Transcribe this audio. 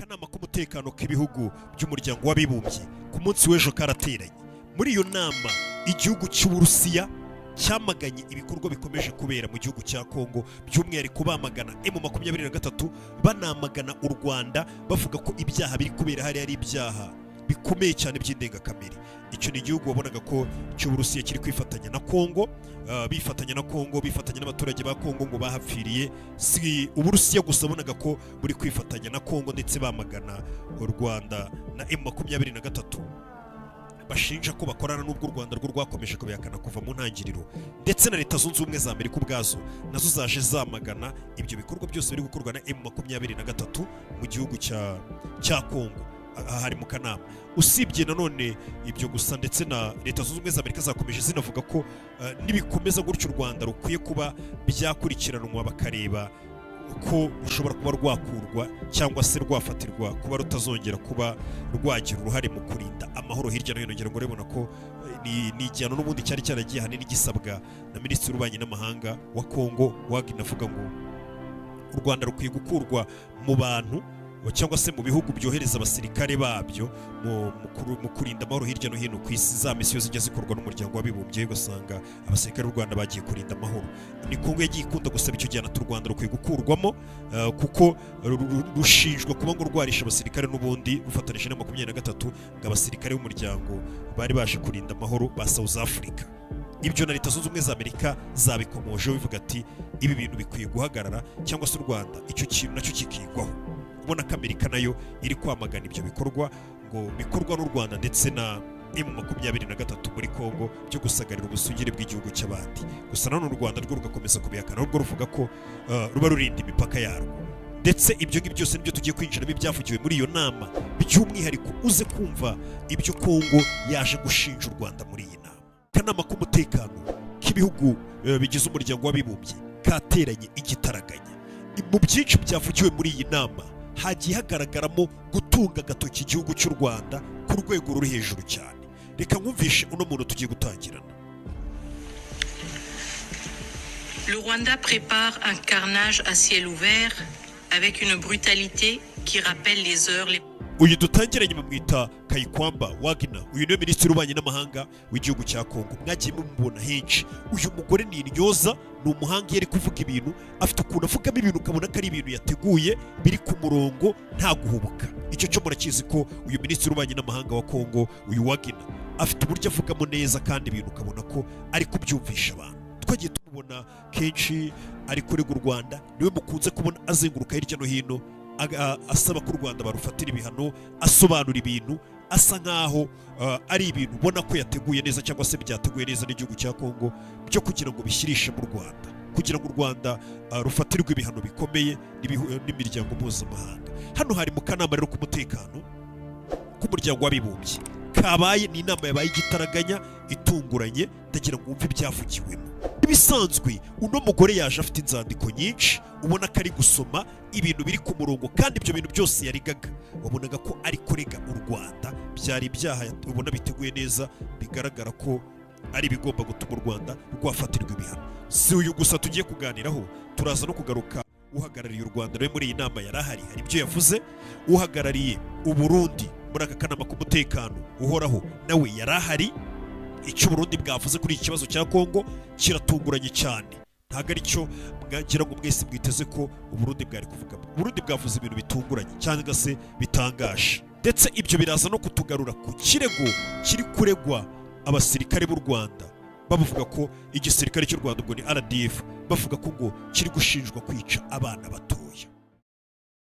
akanama k'umutekano k'ibihugu by'umuryango w'abibumbye ku munsi w'ejo karateranye. Muri iyo nama igihugu cy'Uburusiya cyamaganye ibikorwa bikomeje kubera mu gihugu cya Kongo, by'umwihariko bamagana M23, banamagana u Rwanda bavuga ko ibyaha biri kubera hari ari ibyaha bikomeye cyane by'indengakamere. Icyo ni igihugu wabonaga ko cy'Uburusiya kiri kwifatanya na Kongo, bifatanya n'abaturage ba Kongo ngo bahapfiriye. Si Uburusiya gusa wabonaga ko buri kwifatanya na Kongo, ndetse bamagana u Rwanda na M23 bashinja ko bakorana n'ubwo u Rwanda rwo rwakomeje kubihakana kuva mu ntangiriro, ndetse na Leta Zunze Ubumwe za Amerika ubwazo nazo zaje zamagana ibyo bikorwa byose biri gukorwa na M23 mu gihugu cya Kongo. Hari mu kanama. Usibye nanone ibyo gusa, ndetse na Leta Zunze Ubumwe za Amerika zakomeje zinavuga ko nibikomeza gutyo u Rwanda rukwiye kuba byakurikiranwa bakareba ko rushobora kuba rwakurwa cyangwa se rwafatirwa kuba rutazongera kuba rwagira uruhare mu kurinda amahoro hirya no hino. Ngira ngo urabona ko ni igihano n'ubundi cyari cyaragiye hanini gisabwa na Minisitiri w'Ububanyi n'Amahanga wa Kongo, Wagner, avuga ngo u Rwanda rukwiye gukurwa mu bantu cyangwa se mu bihugu byohereza abasirikare babyo mu kurinda amahoro hirya no hino ku isi. Za misiyo zijya zikorwa n'umuryango w'abibumbye, ugasanga abasirikare b'u Rwanda bagiye kurinda amahoro. Ni Kongo yagiye ikunda gusaba icyo gihano u Rwanda rukwiye gukurwamo, kuko rushinjwa kuba ngo rwarisha abasirikare n'ubundi rufatanije na M23 ngo abasirikare b'umuryango bari baje kurinda amahoro ba South Africa. Ibyo na Leta Zunze Ubumwe za Amerika zabikomoje bivuga ati ibi bintu bikwiye guhagarara, cyangwa se u Rwanda icyo kintu nacyo kikigwaho. Ubona ko Amerika nayo iri kwamagana ibyo bikorwa ngo bikorwa n'u Rwanda ndetse na M23 muri Kongo byo gusagarira ubusugire bw'igihugu cy'abandi. Gusa nanone u Rwanda rwo rugakomeza kubihakana, rwo ruvuga ko ruba rurinda imipaka yarwo. Ndetse ibyo ngibyo byose nibyo tugiye kwinjiramo ibyavugiwe muri iyo nama, by'umwihariko uze kumva ibyo Kongo yaje gushinja u Rwanda muri iyi nama. Akanama k'umutekano k'ibihugu bigize umuryango w'abibumbye kateranye igitaraganya. Mu byinshi byavugiwe muri iyi nama hagiye hagaragaramo gutunga agatoki igihugu cy'u Rwanda ku rwego ruri hejuru cyane. Reka nkumvishe uno muntu tugiye gutangirana. Le Rwanda prépare un carnage à ciel ouvert avec une brutalité qui rappelle les heures les... Uyu dutangiranye bamwita Kayikwamba Wagner. Uyu niwe Minisitiri w'Ububanyi n'Amahanga w'igihugu cya Kongo. Mwagiye mumubona henshi. Uyu mugore ni intyoza, ni umuhanga, yari kuvuga ibintu, afite ukuntu avugamo ibintu ukabona ko ari ibintu yateguye biri ku murongo nta guhubuka. Icyo cyo murakizi ko uyu Minisitiri w'Ububanyi n'Amahanga wa Kongo, uyu Wagner, afite uburyo avugamo neza kandi ibintu ukabona ko ari kubyumvisha abantu. Twagiye tumubona kenshi ari kurega u Rwanda, niwe mukunze kubona azenguruka hirya no hino asaba ko u Rwanda barufatira ibihano, asobanura ibintu, asa nkaho ari ibintu ubona ko yateguye neza cyangwa se byateguye neza n'igihugu cya Kongo byo kugira ngo bishyirishe mu Rwanda, kugira ngo u Rwanda rufatirwe ibihano bikomeye n'imiryango mpuzamahanga. Hano hari mu kanama rero k'umutekano k'umuryango w'abibumbye kabaye, ni inama yabaye igitaraganya itunguranye, ndagira ngo wumve ibyavugiwemo. Ibisanzwe uno mugore yaje afite inzandiko nyinshi, ubona ko ari gusoma ibintu biri ku murongo, kandi ibyo bintu byose yarigaga wabonaga ko ari kurega u Rwanda. Byari ibyaha ubona biteguye neza, bigaragara ko ari bigomba gutuma u Rwanda rwafatirwa ibihano. Si uyu gusa tugiye kuganiraho, turaza no kugaruka uhagarariye u Rwanda nawe muri iyi nama yarahari, hari ibyo yavuze. Uhagarariye u Burundi muri aka kanama k'umutekano uhoraho nawe yarahari. Icyo Burundi bwavuze kuri iki kibazo cya Kongo kiratunguranye cyane, ntabwo ari cyo mwagira ngo mwese mwiteze ko Uburundi bwari kuvuga. Uburundi bwavuze ibintu bitunguranye cyangwa se bitangaje, ndetse ibyo biraza no kutugarura ku kirego kiri kuregwa abasirikare b'u Rwanda, bavuga ko igisirikare cy'u Rwanda ubwo ni RDF, bavuga ko ngo kiri gushinjwa kwica abana bato.